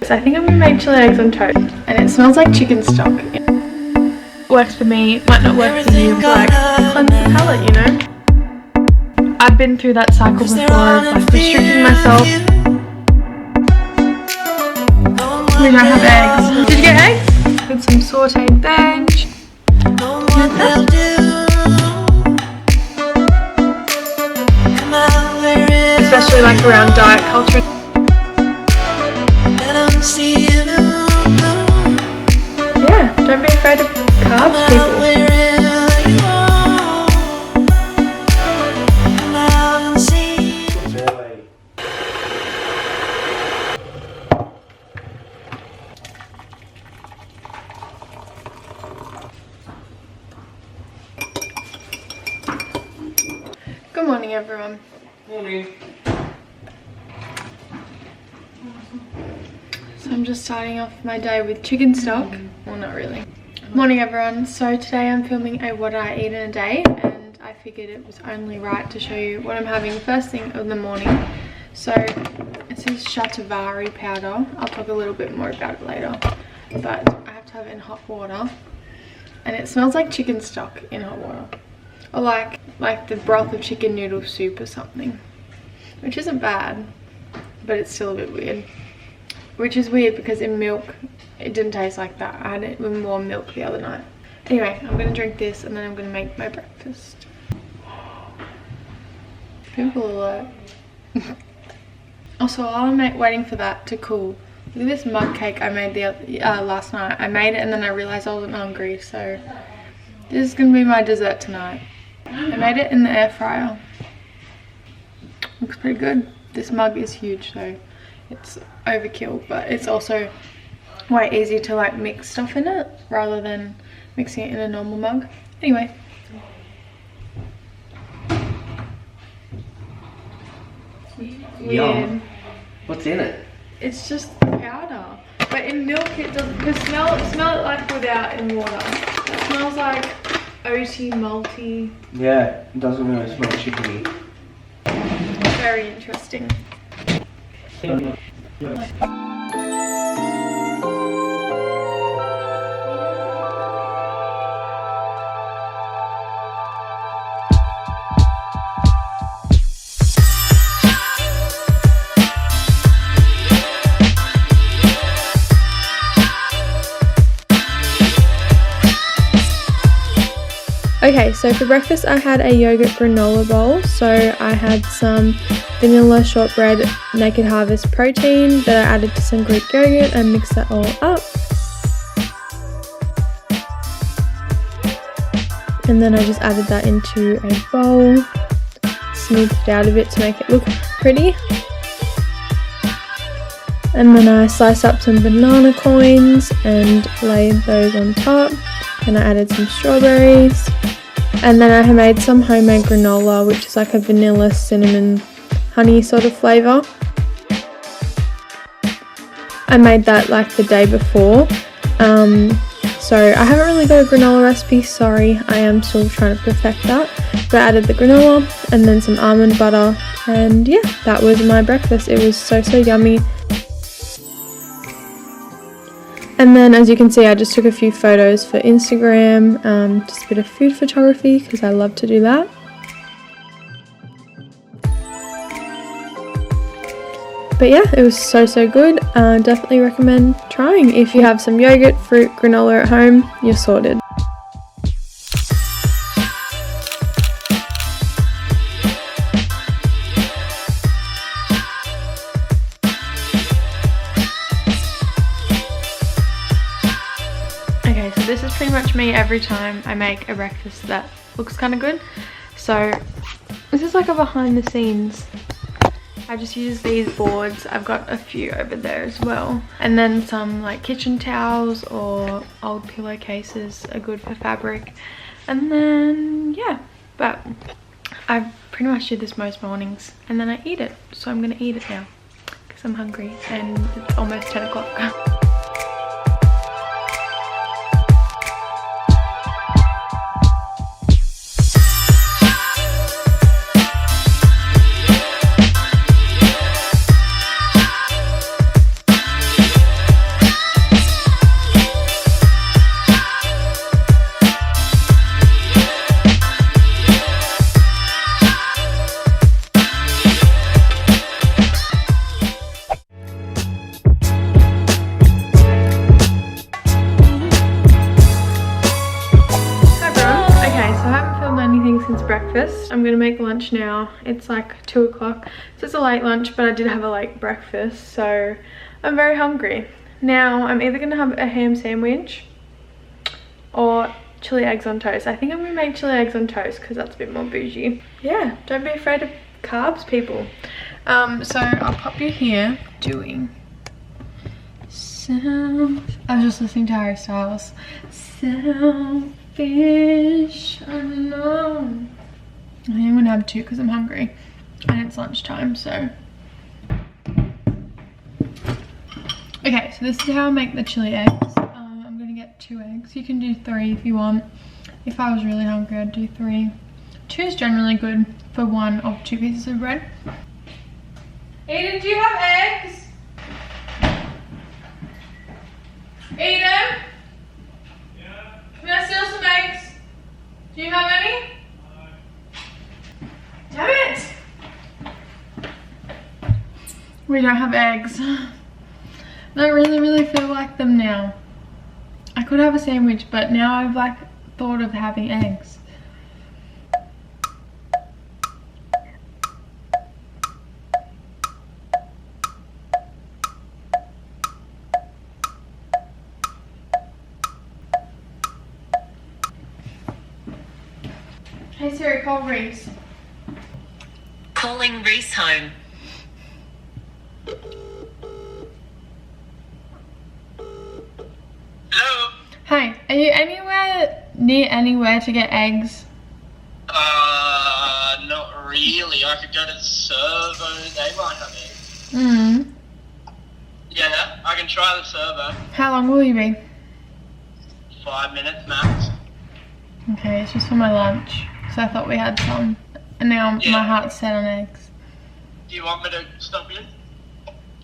guys, I think I'm gonna make chili eggs on toast, and it smells like chicken stock. Works for me, might not work for you, but like, it cleanses the palate, you know? I've been through that cycle before of like restricting myself. We don't have eggs. Did you get eggs? With some sauteed veg. Especially like around diet culture. Yeah, don't be afraid of carbs, people. Good morning, everyone. Morning. So I'm just starting off my day with chicken stock. Well, not really. Morning, everyone. So today I'm filming a what I eat in a day, and I figured it was only right to show you what I'm having first thing in the morning. So it's this shatavari powder. I'll talk a little bit more about it later, but I have to have it in hot water, and it smells like chicken stock in hot water, or like the broth of chicken noodle soup or something, which isn't bad, but it's still a bit weird. Which is weird because in milk it didn't taste like that. I had it with warm milk the other night. Anyway, I'm gonna drink this and then I'm gonna make my breakfast. Pimple alert. Also, while I'm waiting for that to cool, look at this mug cake I made last night. I made it and then I realized I wasn't hungry, so this is gonna be my dessert tonight. I made it in the air fryer. Looks pretty good. This mug is huge, so it's overkill, but it's also quite easy to like mix stuff in it rather than mixing it in a normal mug. Anyway. Weird. Yum. What's in it? It's just powder. But in milk it doesn't, because smell it like without in water. It smells like oaty, malty. Yeah, it doesn't really smell chickeny. Very interesting. Okay, so for breakfast I had a yogurt granola bowl. So I had some vanilla shortbread Naked Harvest protein that I added to some Greek yogurt and mixed that all up. And then I just added that into a bowl, smoothed it out a bit to make it look pretty. And then I sliced up some banana coins and laid those on top. And I added some strawberries. And then I have made some homemade granola, which is like a vanilla, cinnamon, honey sort of flavour. I made that like the day before. So I haven't really got a granola recipe, sorry. I am still trying to perfect that. But I added the granola and then some almond butter. And yeah, that was my breakfast. It was so yummy. And then as you can see, I just took a few photos for Instagram, just a bit of food photography because I love to do that. But yeah, it was so good. Definitely recommend trying. If you have some yogurt, fruit, granola at home, you're sorted. Okay, so this is pretty much me every time I make a breakfast that looks kind of good. So this is like a behind the scenes. I just use these boards. I've got a few over there as well. And then some like kitchen towels or old pillowcases are good for fabric. And then, yeah, but I pretty much do this most mornings and then I eat it. So I'm gonna eat it now because I'm hungry and it's almost 10 o'clock. gonna make lunch now. It's like 2 o'clock, so it's a late lunch, but I did have a late breakfast, so I'm very hungry. Now I'm either gonna have a ham sandwich or chili eggs on toast. I think I'm gonna make chili eggs on toast because that's a bit more bougie. Yeah, don't be afraid of carbs, people. So I'll pop you here doing I was just listening to Harry Styles. Selfish unknown. I think I'm gonna have 2 because I'm hungry and it's lunchtime, so. Okay, so this is how I make the chili eggs. I'm gonna get 2 eggs. You can do 3 if you want. If I was really hungry, I'd do 3. 2 is generally good for 1 or 2 pieces of bread. Eden, do you have eggs? Eden? Yeah? Can I steal some eggs? Do you have any? No. Damn it! We don't have eggs. I really feel like them now. I could have a sandwich, but now I've like thought of having eggs. Hey Siri, call Reese. Calling Reese home. Hello? Hey, are you near anywhere to get eggs? Not really. I could go to the servo. They might have eggs. Yeah, I can try the servo. How long will you be? 5 minutes max. Okay, it's just for my lunch. So I thought we had some. And now my heart's set on eggs. Do you want me to stop in?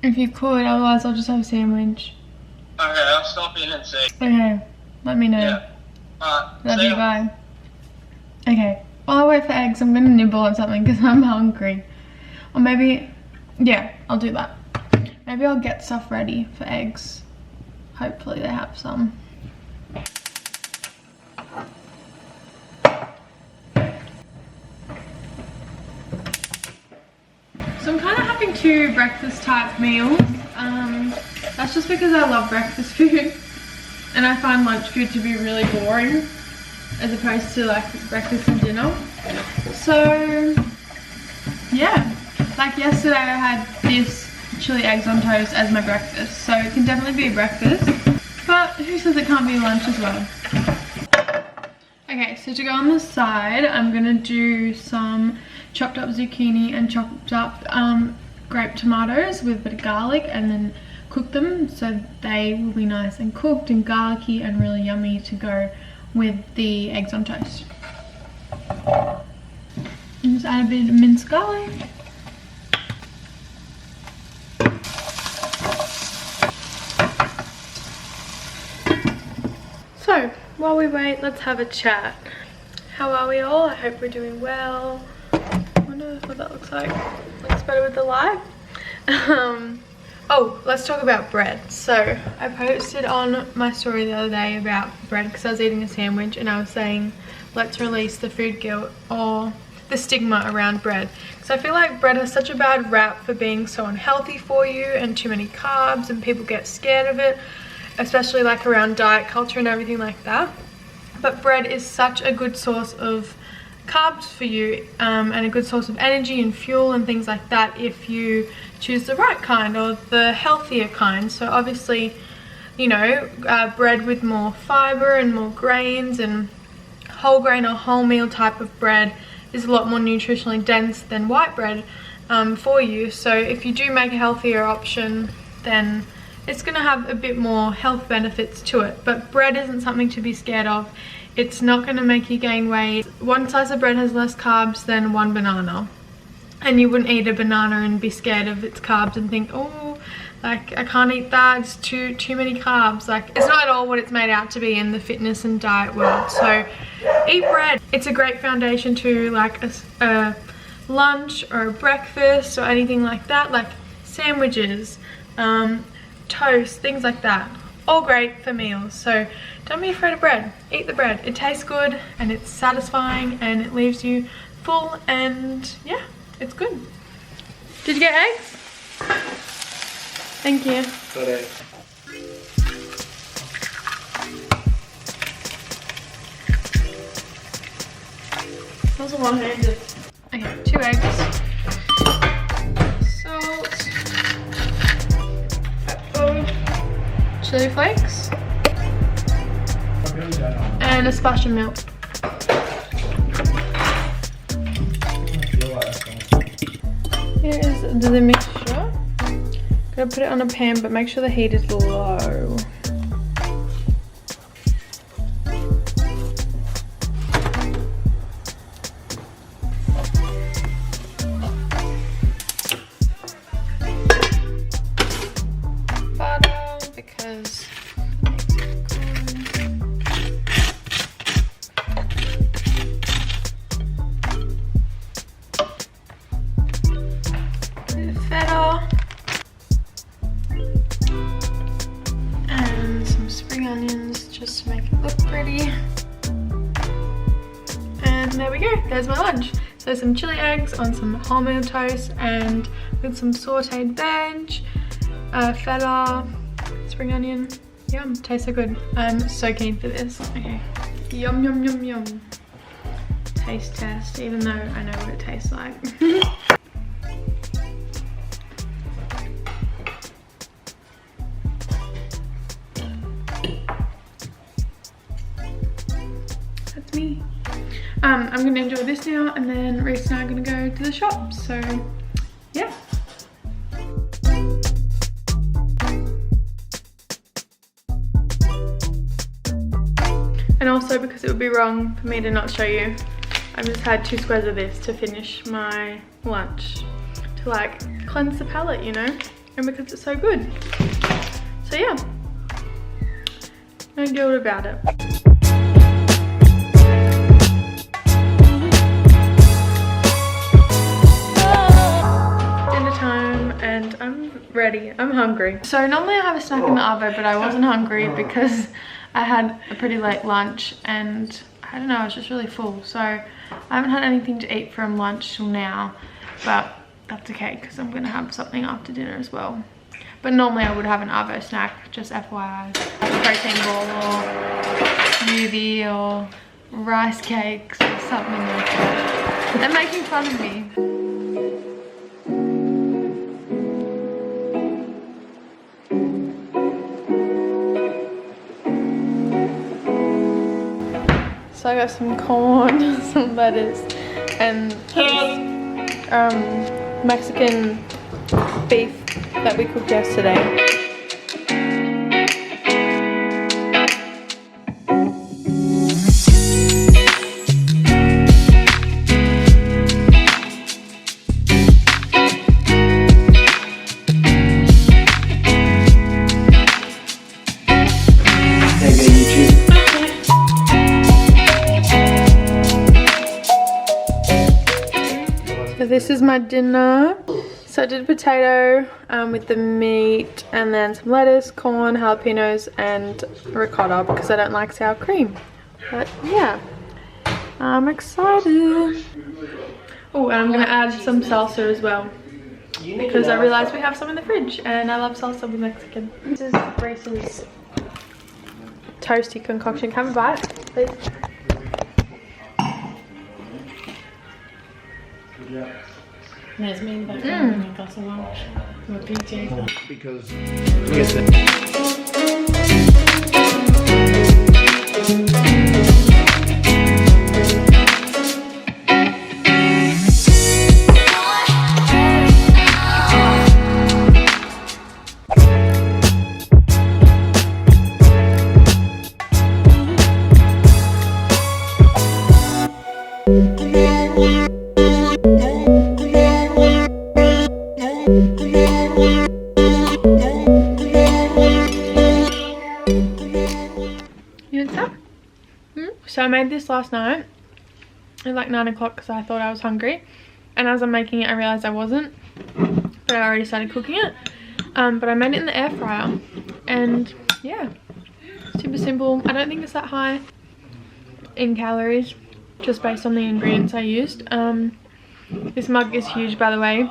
If you could, otherwise I'll just have a sandwich. Okay, I'll stop in and see. Okay, let me know. Yeah. Alright, Love see you, ya. bye. Okay, while I wait for eggs, I'm gonna nibble on something because I'm hungry. Or maybe, yeah, I'll do that. Maybe I'll get stuff ready for eggs. Hopefully they have some. So I'm kind of having 2 breakfast type meals. That's just because I love breakfast food and I find lunch food to be really boring as opposed to like breakfast and dinner. So yeah, like yesterday I had this chili eggs on toast as my breakfast, so it can definitely be a breakfast, but who says it can't be lunch as well? Okay, so to go on the side, I'm gonna do some chopped up zucchini and chopped up grape tomatoes with a bit of garlic, and then cook them so they will be nice and cooked and garlicky and really yummy to go with the eggs on toast. And just add a bit of minced garlic. So while we wait, let's have a chat. How are we all? I hope we're doing well. I wonder what that looks like. Looks better with the light. Oh, let's talk about bread. So I posted on my story the other day about bread because I was eating a sandwich and I was saying let's release the food guilt or the stigma around bread, because I feel like bread has such a bad rap for being so unhealthy for you and too many carbs, and people get scared of it, especially like around diet culture and everything like that. But bread is such a good source of carbs for you, and a good source of energy and fuel and things like that if you choose the right kind or the healthier kind. So obviously, you know, bread with more fiber and more grains and whole grain or wholemeal type of bread is a lot more nutritionally dense than white bread for you. So if you do make a healthier option, then it's going to have a bit more health benefits to it. But bread isn't something to be scared of. It's not going to make you gain weight. One slice of bread has less carbs than 1 banana. And you wouldn't eat a banana and be scared of its carbs and think, oh, like I can't eat that, it's too many carbs. Like, it's not at all what it's made out to be in the fitness and diet world. So eat bread. It's a great foundation to like a lunch or a breakfast or anything like that, like sandwiches, toast, things like that. All great for meals. So don't be afraid of bread. Eat the bread. It tastes good and it's satisfying and it leaves you full, and yeah, it's good. Did you get eggs? Thank you. Got it. That was a one-handed. Okay, 2 eggs. Salt. Pepper. Chili flakes. And a splash of milk. Here is the mixture. Gotta put it on a pan, but make sure the heat is low. Butter, because feta and some spring onions just to make it look pretty. And there we go, there's my lunch. So some chili eggs on some wholemeal toast and with some sauteed veg, feta, spring onion. Yum, tastes so good. I'm so keen for this. Okay, yum yum yum yum. Taste test, even though I know what it tastes like. That's me. I'm gonna enjoy this now, and then Reese and I are gonna go to the shop. So yeah. And also, because it would be wrong for me to not show you, I've just had 2 squares of this to finish my lunch, to like cleanse the palate, you know, and because it's so good. So yeah, no guilt about it. Dinner time, and I'm ready. I'm hungry. So normally I have a snack in the oven, but I wasn't hungry because I had a pretty late lunch, and I don't know, I was just really full. So I haven't had anything to eat from lunch till now, but that's okay because I'm gonna have something after dinner as well. But normally I would have an Arvo snack, just FYI. A protein ball or UV or rice cakes or something like that. They're making fun of me. So I got some corn, some lettuce, and Mexican beef that we cooked yesterday. So this is my dinner. So I did a potato with the meat, and then some lettuce, corn, jalapenos, and ricotta because I don't like sour cream. But yeah, I'm excited. Oh, and I'm gonna add some salsa as well because I realized we have some in the fridge, and I love salsa with Mexican. This is Reese's toasty concoction. Can we buy it, please? That's me back when I got some lunch. My PJ. Because So I made this last night at like 9 o'clock because I thought I was hungry, and as I'm making it I realized I wasn't, but I already started cooking it. But I made it in the air fryer, and yeah, super simple. I don't think it's that high in calories, just based on the ingredients I used. This mug is huge, by the way.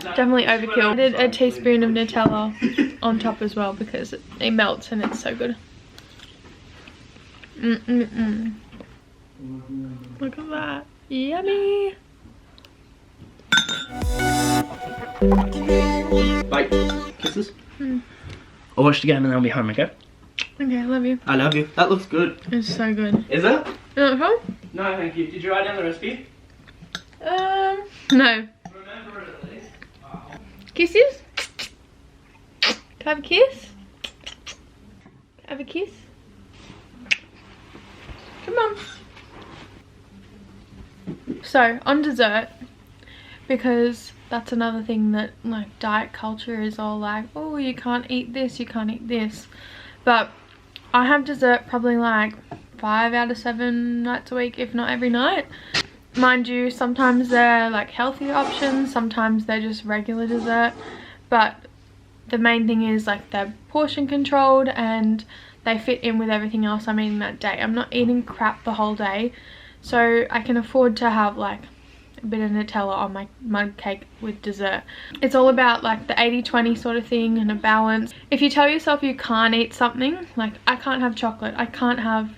Definitely overkill. I did a teaspoon of Nutella on top as well because it melts and it's so good. Look at that. Yummy. Bye. Kisses. I'll watch the game and then I'll be home, okay? Okay, I love you. I love you. That looks good. It's so good. Is it? You want some? No, thank you. Did you write down the recipe? No. Remember it at least. Kisses? Can I have a kiss? Can I have a kiss? Come on. So, on dessert, because that's another thing that like diet culture is all like, oh, you can't eat this, you can't eat this. But I have dessert probably like 5 out of 7 nights a week, if not every night. Mind you, sometimes they're like healthy options, sometimes they're just regular dessert. But the main thing is like they're portion controlled and they fit in with everything else I'm eating that day. I'm not eating crap the whole day, so I can afford to have like a bit of Nutella on my mug cake with dessert. It's all about like the 80-20 sort of thing and a balance. If you tell yourself you can't eat something, like I can't have chocolate, I can't have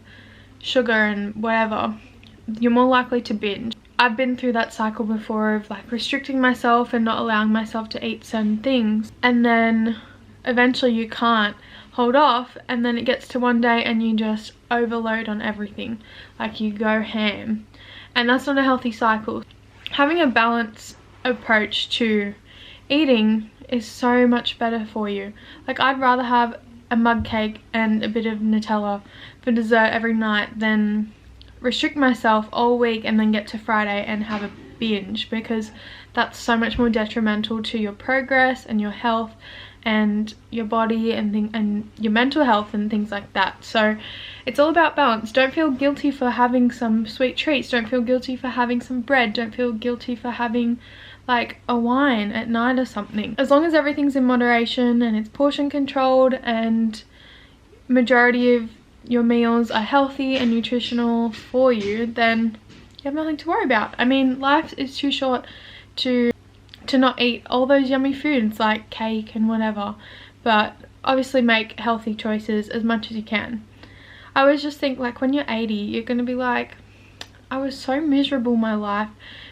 sugar and whatever, you're more likely to binge. I've been through that cycle before of like restricting myself and not allowing myself to eat certain things, and then eventually you can't hold off, and then it gets to one day and you just overload on everything, like you go ham, and that's not a healthy cycle. Having a balanced approach to eating is so much better for you. Like I'd rather have a mug cake and a bit of Nutella for dessert every night than restrict myself all week and then get to Friday and have a binge, because that's so much more detrimental to your progress and your health and your body and your mental health and things like that. So it's all about balance. Don't feel guilty for having some sweet treats, don't feel guilty for having some bread, don't feel guilty for having like a wine at night or something. As long as everything's in moderation and it's portion controlled and majority of your meals are healthy and nutritional for you, then you have nothing to worry about. I mean, life is too short to not eat all those yummy foods like cake and whatever, but obviously make healthy choices as much as you can. I always just think like when you're 80, you're gonna be like, I was so miserable my life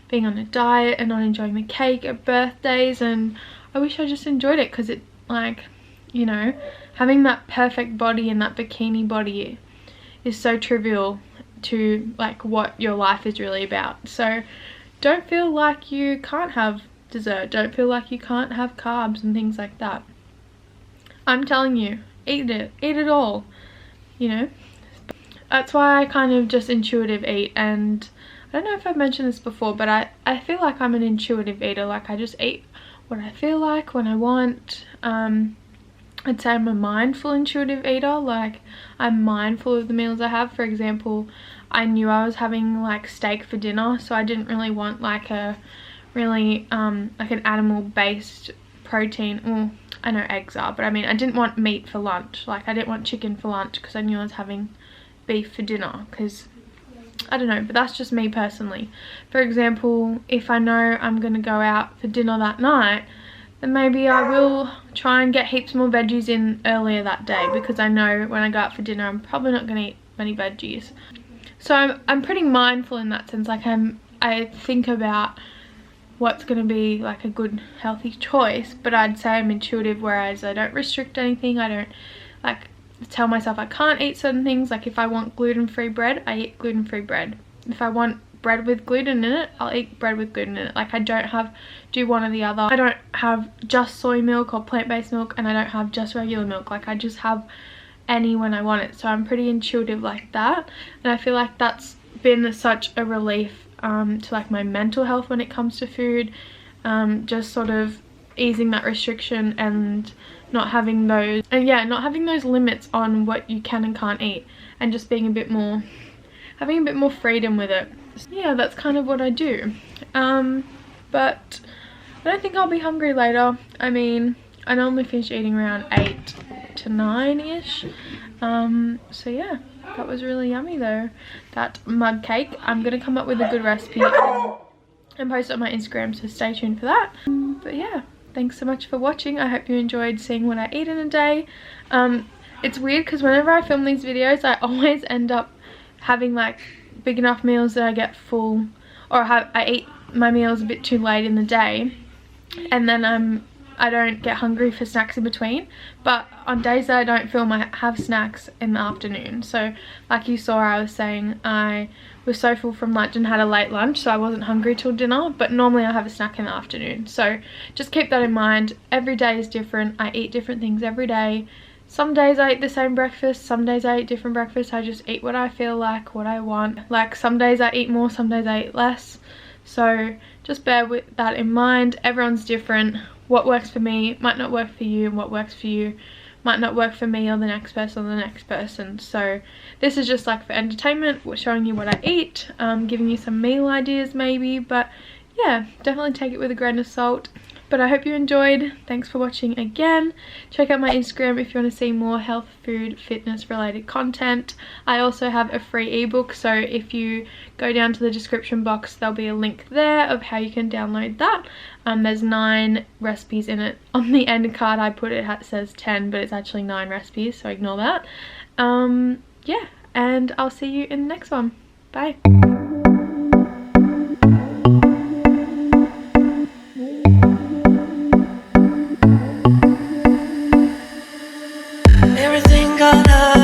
being on a diet and not enjoying the cake at birthdays, and I wish I just enjoyed it, because it, like, you know, having that perfect body and that bikini body is so trivial to like what your life is really about. So don't feel like you can't have dessert, don't feel like you can't have carbs and things like that. I'm telling you, eat it all, you know. That's why I kind of just intuitive eat, and I don't know if I've mentioned this before, but I feel like I'm an intuitive eater. Like I just eat what I feel like when I want. I'd say I'm a mindful intuitive eater. Like I'm mindful of the meals I have. For example, I knew I was having like steak for dinner, so I didn't really want like a really like an animal based protein. Well, I know eggs are, but I mean I didn't want meat for lunch. Like I didn't want chicken for lunch because I knew I was having beef for dinner, because I don't know, but that's just me personally. For example, if I know I'm gonna go out for dinner that night, then maybe I will try and get heaps more veggies in earlier that day, because I know when I go out for dinner I'm probably not going to eat many veggies. So I'm pretty mindful in that sense. Like I think about what's going to be like a good healthy choice, but I'd say I'm intuitive, whereas I don't restrict anything. I don't like tell myself I can't eat certain things. Like if I want gluten-free bread, I eat gluten-free bread. If I want bread with gluten in it, I'll eat bread with gluten in it. Like I don't do one or the other. I don't have just soy milk or plant-based milk, and I don't have just regular milk. Like I just have any when I want it. So I'm pretty intuitive like that, and I feel like that's been such a relief to like my mental health when it comes to food. Just sort of easing that restriction and not having those, and yeah, not having those limits on what you can and can't eat, and just being a bit more, having a bit more freedom with it. Yeah, that's kind of what I do. But I don't think I'll be hungry later. I mean, I normally finish eating around 8 to 9 ish. So yeah, That was really yummy though, that mug cake. I'm gonna come up with a good recipe and post it on my Instagram, so stay tuned for that. But yeah, thanks so much for watching. I hope you enjoyed seeing what I eat in a day. It's weird because whenever I film these videos, I always end up having like big enough meals that I get full, or I eat my meals a bit too late in the day, and then I don't get hungry for snacks in between. But on days that I don't film, I have snacks in the afternoon. So like you saw, I was saying I was so full from lunch and had a late lunch, so I wasn't hungry till dinner, but normally I have a snack in the afternoon. So just keep that in mind. Every day is different. I eat different things every day. Some days I eat the same breakfast, some days I eat different breakfasts. I just eat what I feel like, what I want. Like some days I eat more, some days I eat less. So just bear with that in mind. Everyone's different. What works for me might not work for you, and what works for you might not work for me or the next person or the next person. So this is just like for entertainment. We're showing you what I eat, giving you some meal ideas maybe, but yeah, definitely take it with a grain of salt. But I hope you enjoyed. Thanks for watching again. Check out my Instagram if you want to see more health, food, fitness related content. I also have a free ebook, so if you go down to the description box, there'll be a link there of how you can download that. There's 9 recipes in it. On the end card I put it says 10, but it's actually 9 recipes, so ignore that. Yeah, and I'll see you in the next one. Bye. Everything gonna